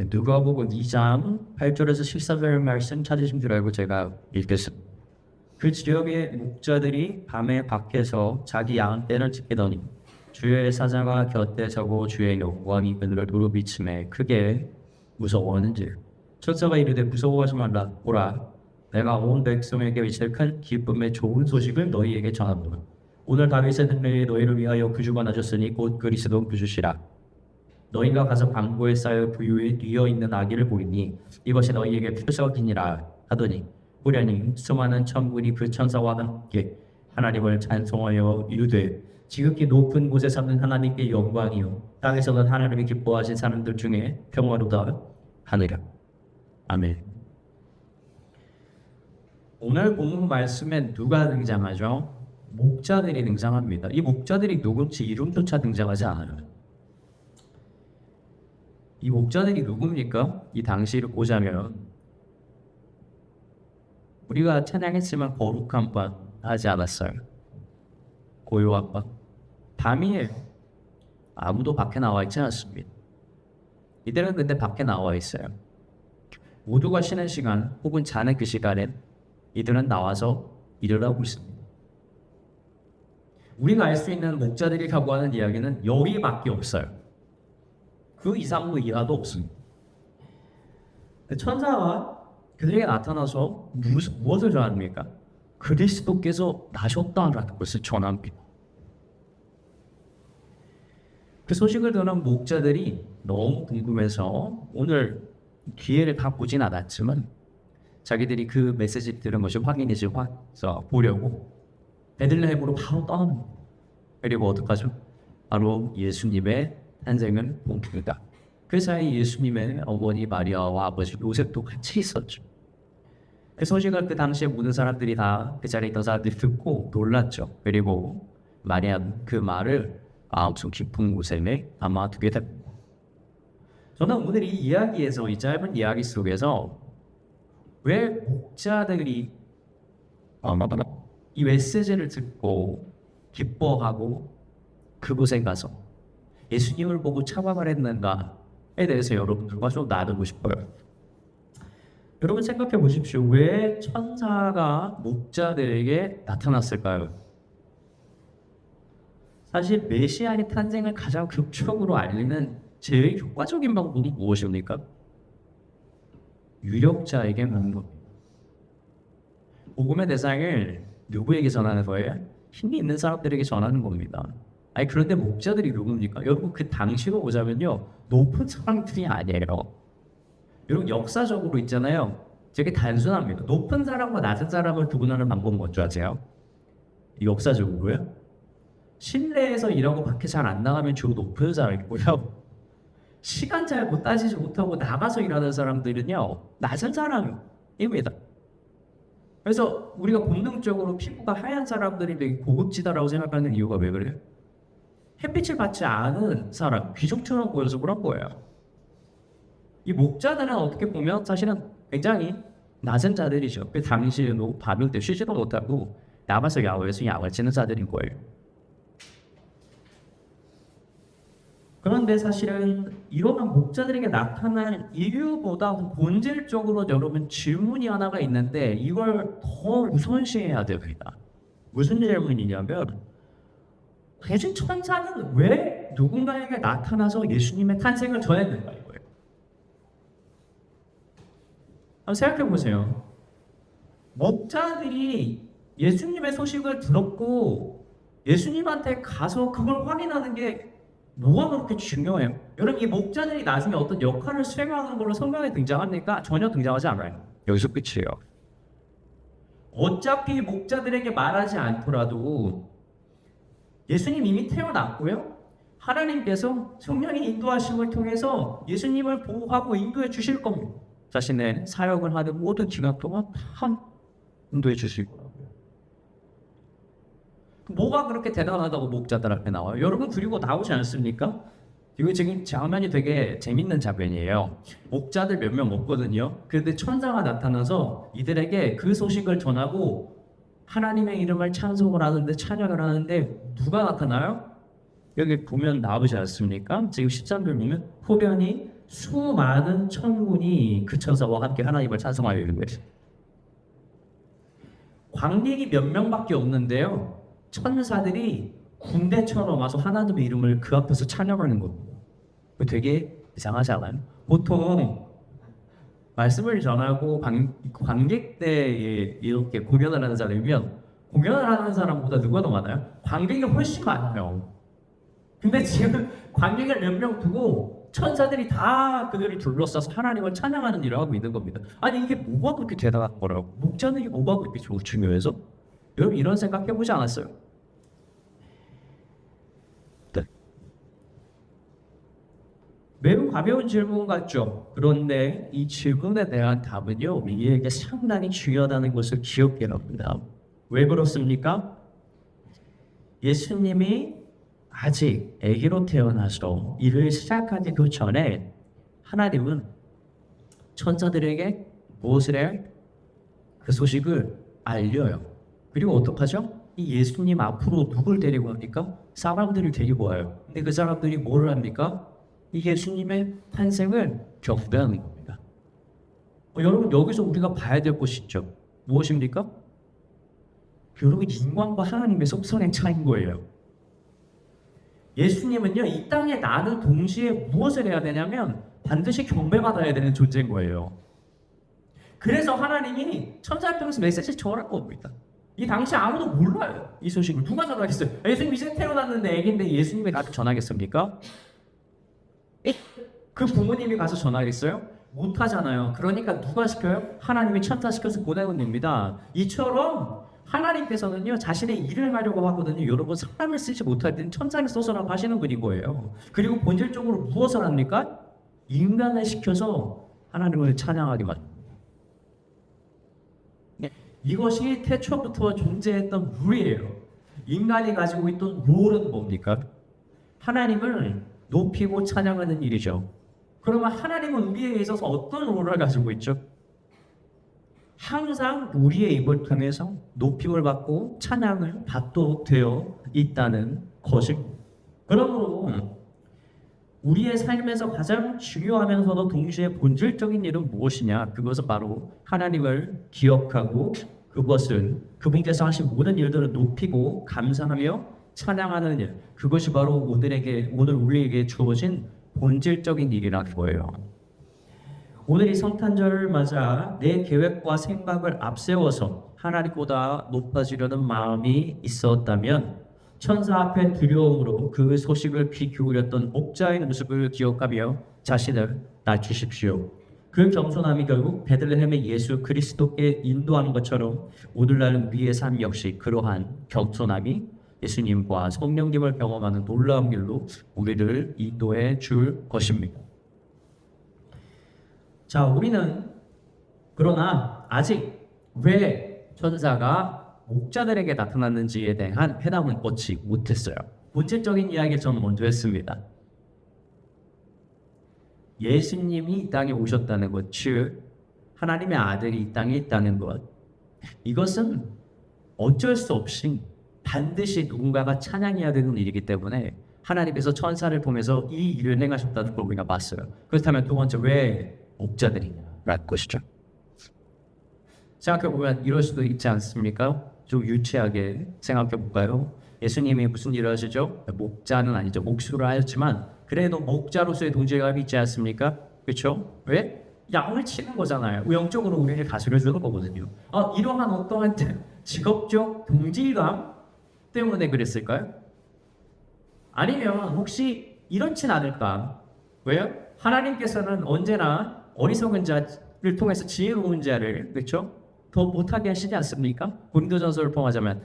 누가복음 2장 8절에서 14절 말씀 찾으신 줄 알고 제가 읽겠습니다. 그 지역의 목자들이 밤에 밖에서 자기 양 떼를 지키더니 주의 사자가 곁에 서고 주의 영광이 그들을 두루비침에 크게 무서워하는지 천사가 이르되 무서워하지 말라. 보라, 내가 온 백성에게 이제 큰 기쁨의 좋은 소식을 너희에게 전하노라. 오늘 다윗의 능력이 너희를 위하여 구주가 나셨으니 곧 그리스도 구주시라. 너희가 가서 방고에 쌓여 부유에 뛰어있는 아기를 보이니 이것이 너희에게 표적이니라 하더니 보려니 수많은 천군이 그 천사와 함께 하나님을 찬송하여 이르되 지극히 높은 곳에 사는 하나님께 영광이요 땅에서는 하나님이 기뻐하신 사람들 중에 평화로다 하느라. 아멘. 오늘 본문 말씀에 누가 등장하죠? 목자들이 등장합니다. 이 목자들이 누군지 이름조차 등장하지 않아요. 이 목자들이 누굽니까? 이 당시를 보자면 우리가 찬양했지만 거룩한 밤 하지 않았어요. 고요한 밤. 밤이에요. 아무도 밖에 나와 있지 않습니다. 이들은 근데 밖에 나와 있어요. 모두가 쉬는 시간 혹은 자는 그 시간엔 이들은 나와서 일을 하고 있습니다. 우리가 알 수 있는 목자들이 하고 하는 이야기는 여기밖에 없어요. 그 이상도 이하도 없습니다. 천사가 그들에게 나타나서 무엇을 전합니까? 그리스도께서 나셨다라는 것을 전합니다. 그 소식을 들은 목자들이 너무 궁금해서 오늘 기회를 다 보진 않았지만 자기들이 그 메시지를 들은 것이 확인이지 보려고 베들레헴으로 바로 떠납니다. 그리고 어떡하죠? 바로 예수님의 탄생을 봅니다. 그 사이 예수님의 어머니 마리아와 아버지 요셉도 같이 있었죠. 그 소식을 그 당시에 모든 사람들이 다 그 자리에 있던 사람들이 듣고 놀랐죠. 그리고 마리아는 그 말을 마음속 깊은 곳에 담아두게 됩니다. 저는 오늘 이 이야기에서, 이 짧은 이야기 속에서 왜 목자들이 이 메시지를 듣고 기뻐하고 그곳에 가서 예수님을 보고 차박을 했는가에 대해서 여러분들과 좀 나누고 싶어요. 여러분 생각해 보십시오. 왜 천사가 목자들에게 나타났을까요? 사실 메시아의 탄생을 가장 극적으로 알리는 제일 효과적인 방법이 무엇입니까? 유력자에게 묻는 겁니다. 복음의 대상을 누구에게 전하는 거예요? 힘이 있는 사람들에게 전하는 겁니다. 아니 그런데 목자들이 누굽니까? 여러분 그 당시로 보자면요 높은 사람들이 아니에요. 여러분 역사적으로 있잖아요. 되게 단순합니다. 높은 사람과 낮은 사람을 구분하는 방법은 뭔지 아세요? 역사적으로요? 실내에서 일하고 밖에 잘 안 나가면 주로 높은 사람이고요. 시간 잘 못 따지지 못하고 나가서 일하는 사람들은요 낮은 사람입니다. 그래서 우리가 본능적으로 피부가 하얀 사람들이 되게 고급지다라고 생각하는 이유가 왜 그래요? 햇빛을 받지 않은 사람, 귀족처럼 보여서 그런 거예요. 이 목자들은 어떻게 보면 사실은 굉장히 낮은 자들이죠. 그 당시에도 밤일 때 쉬지도 못하고 나가서 야외에서 양을 치는 자들인 거예요. 그런데 사실은 이러한 목자들에게 나타난 이유보다 본질적으로 여러분 질문이 하나가 있는데 이걸 더 우선시해야 됩니다. 무슨 질문이냐면 대신 천사는 왜 누군가에게 나타나서 예수님의 탄생을 전했는가 이거예요. 한번 생각해 보세요. 목자들이 예수님의 소식을 들었고 예수님한테 가서 그걸 확인하는 게 뭐가 그렇게 중요해요? 여러분 이 목자들이 나중에 어떤 역할을 수행하는 걸로 성경에 등장합니까? 전혀 등장하지 않아요. 여기서 끝이에요. 어차피 목자들에게 말하지 않더라도 예수님 이미 태어났고요. 하나님께서 성령의 인도하심을 통해서 예수님을 보호하고 인도해 주실 겁니다. 자신의 사역을 하는 모든 기간 동안 다 인도해 주실 거라고요. 뭐가 그렇게 대단하다고 목자들 앞에 나와요? 여러분 그리고 나오지 않습니까? 이거 지금 장면이 되게 재밌는 장면이에요. 목자들 몇 명 없거든요. 그런데 천사가 나타나서 이들에게 그 소식을 전하고 하나님의 이름을 찬송을 하는데 찬양을 하는데 누가 나타나요? 여기 보면 나오지 않습니까? 지금 13절 보면 호련히 수많은 천군이 그 천사와 함께 하나님을 찬송하여 있는 거예요. 관객이 몇 명밖에 없는데요. 천사들이 군대처럼 와서 하나님의 이름을 그 앞에서 찬양하는 겁니다. 되게 이상하지 않아요? 보통 말씀을 전하고 관객대에 이렇게 공연을 하는 사람이면 공연을 하는 사람보다 누가 더 많아요? 관객이 훨씬 많아요. 근데 지금 관객을 몇 명 두고 천사들이 다 그들을 둘러싸서 하나님을 찬양하는 일을 하고 있는 겁니다. 아니 이게 뭐가 그렇게 대단한 거라고? 목자들이 뭐가 그렇게 중요해서? 여러분 이런 생각 해보지 않았어요? 네. 매우 가벼운 질문 같죠? 그런데 이 질문에 대한 답은요 우리에게 상당히 중요하다는 것을 기억해야 합니다. 왜 그렇습니까? 예수님이 아직 아기로 태어나서 일을 시작하기 그 전에 하나님은 천사들에게 무엇을 해요? 그 소식을 알려요. 그리고 어떡하죠? 이 예수님 앞으로 누굴 데리고 합니까? 사람들을 데리고 와요. 근데 그 사람들이 뭐를 합니까? 이 예수님의 탄생을 경배하는 겁니다. 여러분 여기서 우리가 봐야 될 것이 있죠. 무엇입니까? 여러분 인간과 하나님의 속성의 차이인 거예요. 예수님은요 이 땅에 나는 동시에 무엇을 해야 되냐면 반드시 경배받아야 되는 존재인 거예요. 그래서 하나님이 천사를 통해서 메시지를 전할 겁니다. 이 당시 아무도 몰라요. 이 소식을 누가 전하겠어요? 예수님 이제 태어났는데 애기인데 예수님이 가서 전하겠습니까? 그 부모님이 가서 전하겠어요? 못하잖아요. 그러니까 누가 시켜요? 하나님이 천사 시켜서 보내면 됩니다. 이처럼 하나님께서는요 자신의 일을 하려고 하거든요. 여러분 사람을 쓰지 못할 때는 천사를 써서라고 하시는 분인 거예요. 그리고 본질적으로 무엇을 합니까? 인간을 시켜서 하나님을 찬양하게 만듭니다. 이것이 태초부터 존재했던 룰이에요. 인간이 가지고 있던 룰은 뭡니까? 하나님을 높이고 찬양하는 일이죠. 그러면 하나님은 우리에게 있어서 어떤 룰을 가지고 있죠? 항상 우리의 입을 통해서 높임을 받고 찬양을 받도록 되어 있다는 것입니다. 그러므로 우리의 삶에서 가장 중요하면서도 동시에 본질적인 일은 무엇이냐? 그것은 바로 하나님을 기억하고 그것은 그분께서 하신 모든 일들을 높이고 감사하며 찬양하는 일. 그것이 바로 오늘 우리에게 주어진 본질적인 일이라는 거예요. 오늘 이 성탄절을 맞아 내 계획과 생각을 앞세워서 하나님보다 높아지려는 마음이 있었다면 천사 앞에 두려움으로 그 소식을 귀 기울였던 목자의 모습을 기억하며 자신을 낮추십시오. 그 겸손함이 결국 베들레헴의 예수 그리스도께 인도하는 것처럼 오늘날 우리의 삶 역시 그러한 겸손함이 예수님과 성령님을 경험하는 놀라운 길로 우리를 인도해 줄 것입니다. 자, 우리는 그러나 아직 왜 천사가 목자들에게 나타났는지에 대한 해답은 얻지 못했어요. 본질적인 이야기를 저는 먼저 했습니다. 예수님이 이 땅에 오셨다는 것, 즉 하나님의 아들이 이 땅에 있다는 것, 이것은 어쩔 수 없이 반드시 누군가가 찬양해야 되는 일이기 때문에 하나님께서 천사를 통해서 이 일을 행하셨다는 걸 우리가 봤어요. 그렇다면 두 번째 왜 목자들이냐라는 것이죠. 생각해보면 이럴 수도 있지 않습니까? 좀 유치하게 생각해볼까요? 예수님이 무슨 일을 하시죠? 목자는 아니죠. 목수를 하였지만 그래도 목자로서의 동질감이 있지 않습니까? 그렇죠? 왜? 양을 치는 거잖아요. 영적으로 우리를 다스려주는 거거든요. 이러한 어떠한 직업적 동질감 때문에 그랬을까요? 아니면 혹시 이렇진 않을까? 왜요? 하나님께서는 언제나 어리석은 자를 통해서 지혜로운 자를 그렇죠? 더 못하게 하시지 않습니까? 고린도전서를 통하자면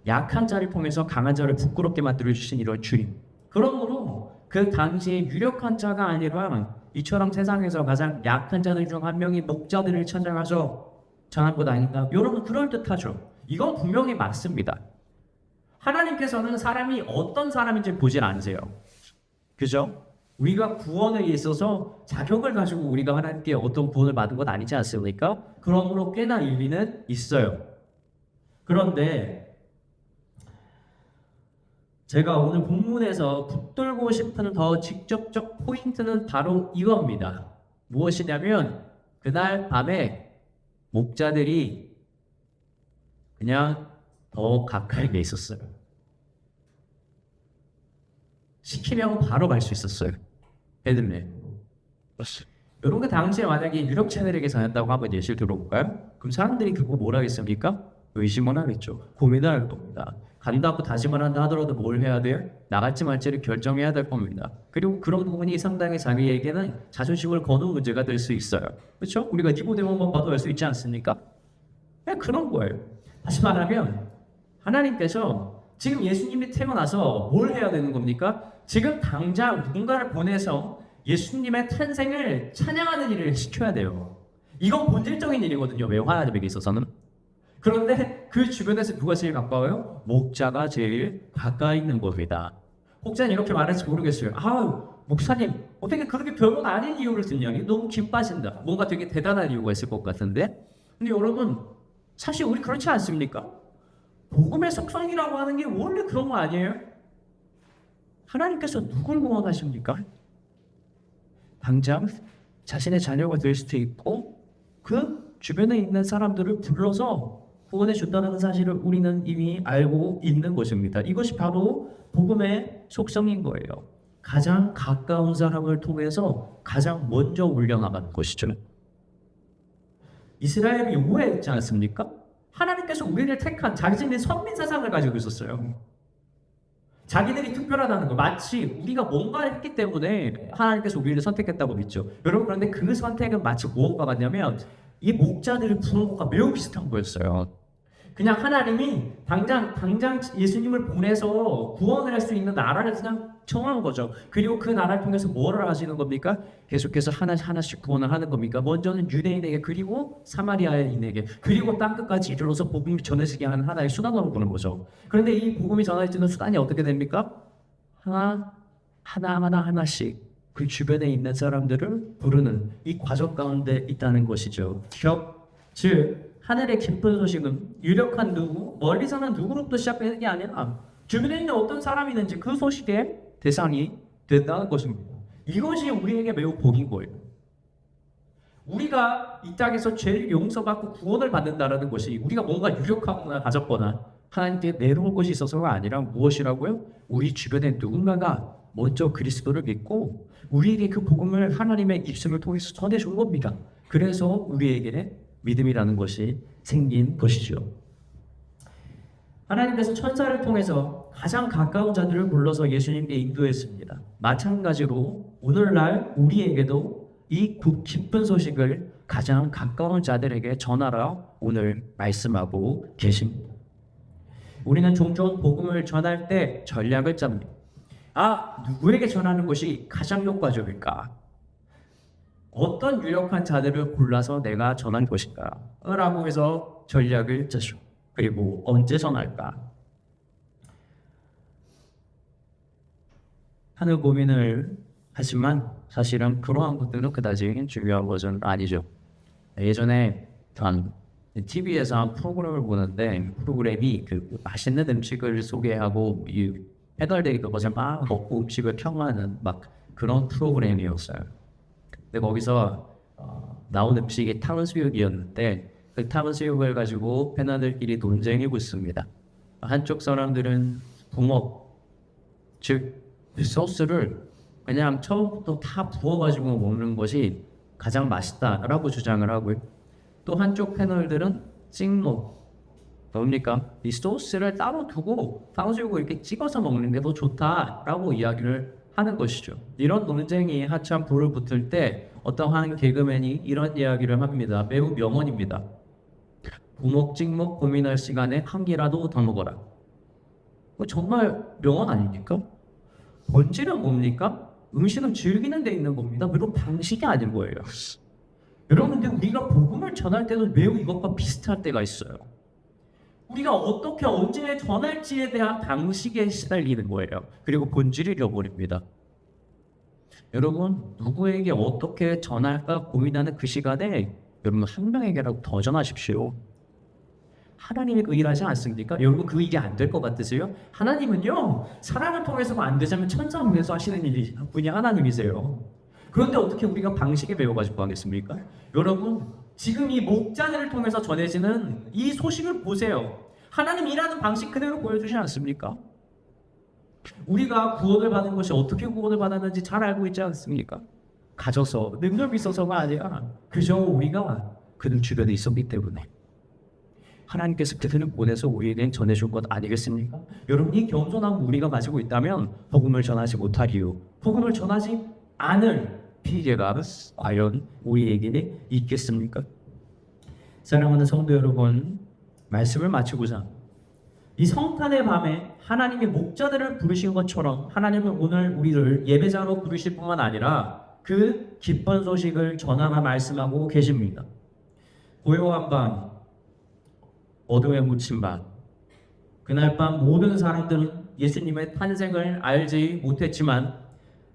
약한 자를 통해서 강한 자를 부끄럽게 만들어 주신 이런 주님. 그러므로 그 당시에 유력한 자가 아니라 이처럼 세상에서 가장 약한 자들 중 한 명이 목자들을 찾아가서 전한 것 아닌가? 여러분 그럴듯하죠. 이건 분명히 맞습니다. 하나님께서는 사람이 어떤 사람인지 보질 않으세요. 그죠? 우리가 구원에 있어서 자격을 가지고 우리가 하나님께 어떤 구원을 받은 건 아니지 않습니까? 그러므로 꽤나 일리는 있어요. 그런데 제가 오늘 본문에서 붙들고 싶은 더 직접적 포인트는 바로 이겁니다. 무엇이냐면 그날 밤에 목자들이 그냥 더 가까이 있었어요. 시키면 바로 갈 수 있었어요. 베들레헴. 이런 게 당시에 만약에 유력 채널에게 전했다고 한번 예시를 들어볼까요? 그럼 사람들이 그거 뭐라 하겠습니까? 의심을 하겠죠. 고민을 할 겁니다. 간다고 다짐을 한다 하더라도 뭘 해야 돼요? 나갈지 말지를 결정해야 될 겁니다. 그리고 그런 부분이 상당히 자기에게는 자존심을 거는 문제가 될 수 있어요. 그렇죠? 우리가 니고데모만 봐도 알 수 있지 않습니까? 그냥 그런 거예요. 다시 말하면 하나님께서 지금 예수님이 태어나서 뭘 해야 되는 겁니까? 지금 당장 누군가를 보내서 예수님의 탄생을 찬양하는 일을 시켜야 돼요. 이건 본질적인 일이거든요. 왜 하나님에게 있어서는. 그런데 그 주변에서 누가 제일 가까워요? 목자가 제일 가까이 있는 겁니다. 혹자는 이렇게 말할지 모르겠어요. 목사님 어떻게 그렇게 별건 아닌 이유를 듣냐니? 너무 김 빠진다. 뭔가 되게 대단한 이유가 있을 것 같은데. 근데 여러분 사실 우리 그렇지 않습니까? 복음의 속성이라고 하는 게 원래 그런 거 아니에요? 하나님께서 누굴 구원하십니까? 당장 자신의 자녀가 될 수도 있고 그 주변에 있는 사람들을 불러서 구원해 준다는 사실을 우리는 이미 알고 있는 것입니다. 이것이 바로 복음의 속성인 거예요. 가장 가까운 사람을 통해서 가장 먼저 올려나가는 것이죠. 이스라엘이 오해했지 않습니까? 하나님께서 우리를 택한 자신의 선민 사상을 가지고 있었어요. 자기들이 특별하다는 거, 마치 우리가 뭔가를 했기 때문에 하나님께서 우리를 선택했다고 믿죠. 여러분, 그런데 그 선택은 마치 무엇과 같냐면 이 목자들을 부른 것과 매우 비슷한 거였어요. 그냥 하나님이 당장 예수님을 보내서 구원을 할 수 있는 나라를 그냥 정한 거죠. 그리고 그 나라를 통해서 뭐를 하시는 겁니까? 계속해서 하나씩 구원을 하는 겁니까? 먼저는 유대인에게, 그리고 사마리아인에게, 그리고 땅끝까지 이르러서 복음을 전해지게 하는 하나의 수단으로 보는 거죠. 그런데 이 복음이 전해지는 수단이 어떻게 됩니까? 하나씩 그 주변에 있는 사람들을 부르는 이 과정 가운데 있다는 것이죠. 즉 하늘의 기쁜 소식은 유력한 누구, 멀리서는 누구로부터 시작되는 게 아니라 주변에 있는 어떤 사람이든지 그 소식의 대상이 된다는 것입니다. 이것이 우리에게 매우 복인 거예요. 우리가 이 땅에서 죄를 용서받고 구원을 받는다는 것이 우리가 뭔가 유력하거나 가졌거나 하나님께 내려올 것이 있어서가 아니라 무엇이라고요? 우리 주변에 누군가가 먼저 그리스도를 믿고 우리에게 그 복음을 하나님의 입술을 통해서 전해준 겁니다. 그래서 우리에게 믿음이라는 것이 생긴 것이죠. 하나님께서 천사를 통해서 가장 가까운 자들을 불러서 예수님께 인도했습니다. 마찬가지로 오늘날 우리에게도 이 기쁜 소식을 가장 가까운 자들에게 전하라 오늘 말씀하고 계십니다. 우리는 종종 복음을 전할 때 전략을 짭니다. 누구에게 전하는 것이 가장 효과적일까? 어떤 유력한 자들을 골라서 내가 전할 것인가? 라고 해서 전략을 짜죠. 그리고 언제 전할까? 하는 고민을 하지만 사실은 그러한 것들은 그다지 중요한 것은 아니죠. 예전에 전 TV에서 프로그램을 보는데 프로그램이 그 맛있는 음식을 소개하고 이 패널들이 그것을 막 먹고 음식을 평하는 막 그런 프로그램이었어요. 근데 거기서 나온 음식이 탕수육이었는데 그 탕수육을 가지고 패널들끼리 논쟁이 붙습니다. 한쪽 사람들은 부먹, 즉 소스를 그냥 처음부터 다 부어가지고 먹는 것이 가장 맛있다라고 주장을 하고요. 또 한쪽 패널들은 찍먹, 뭡니까? 이 소스를 따로 두고 탕수육을 이렇게 찍어서 먹는 게 더 좋다라고 이야기를 하는 것이죠. 이런 논쟁이 한참 불을 붙을 때 어떤 한 개그맨이 이런 이야기를 합니다. 매우 명언입니다. 부먹 찍먹 고민할 시간에 한 끼라도 더 먹어라. 정말 명언 아닙니까? 본질은 뭡니까? 음식은 즐기는 데 있는 겁니다. 물론 방식이 아닌 거예요. 여러분, 근데 우리가 복음을 전할 때도 매우 이것과 비슷할 때가 있어요. 우리가 어떻게 언제 전할지에 대한 방식에 시달리는 거예요. 그리고 본질을 잃어버립니다. 여러분, 누구에게 어떻게 전할까 고민하는 그 시간에 여러분 한 명에게라도 더 전하십시오. 하나님이 그 일하지 않습니까? 여러분 그 일이 안 될 것 같으세요? 하나님은요 사람을 통해서가 안 되자면 천사 통해서 하시는 분이 하나님이세요. 그런데 어떻게 우리가 방식에 배워가지고 하겠습니까? 여러분 지금 이 목자들을 통해서 전해지는 이 소식을 보세요. 하나님 일하는 방식 그대로 보여주지 않습니까? 우리가 구원을 받은 것이 어떻게 구원을 받았는지 잘 알고 있지 않습니까? 가져서 능력이 있어서가 아니라 그저 우리가 그들 주변에 있었기 때문에 하나님께서 그들을 보내서 우리에게 전해줄 것 아니겠습니까? 여러분 이 겸손한 우리가 가지고 있다면 복음을 전하지 못할 이유, 복음을 전하지 않을 피해가 과연 우리에게 있겠습니까? 사랑하는 성도 여러분, 말씀을 마치고자 이 성탄의 밤에 하나님이 목자들을 부르신 것처럼 하나님은 오늘 우리를 예배자로 부르실 뿐만 아니라 그 기쁜 소식을 전하며 말씀하고 계십니다. 고요한 밤, 어둠에 묻힌 밤, 그날 밤 모든 사람들은 예수님의 탄생을 알지 못했지만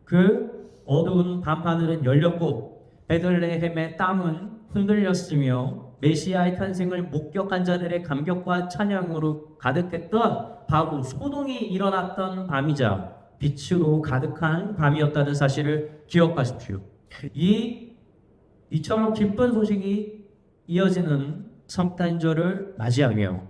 그 어두운 밤하늘은 열렸고 베들레헴의 땅은 흔들렸으며 메시아의 탄생을 목격한 자들의 감격과 찬양으로 가득했던 바로 소동이 일어났던 밤이자 빛으로 가득한 밤이었다는 사실을 기억하십시오. 이처럼 기쁜 소식이 이어지는 성탄절을 맞이하며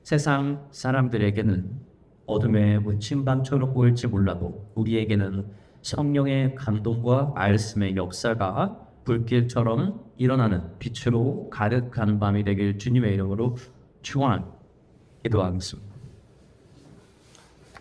세상 사람들에게는 어둠에 묻힌 밤처럼 보일지 몰라도 우리에게는 성령의 감동과 말씀의 역사가 불길처럼 일어나는 빛으로 가득한 밤이 되길 주님의 이름으로 축원합니다. 기도하겠습니다.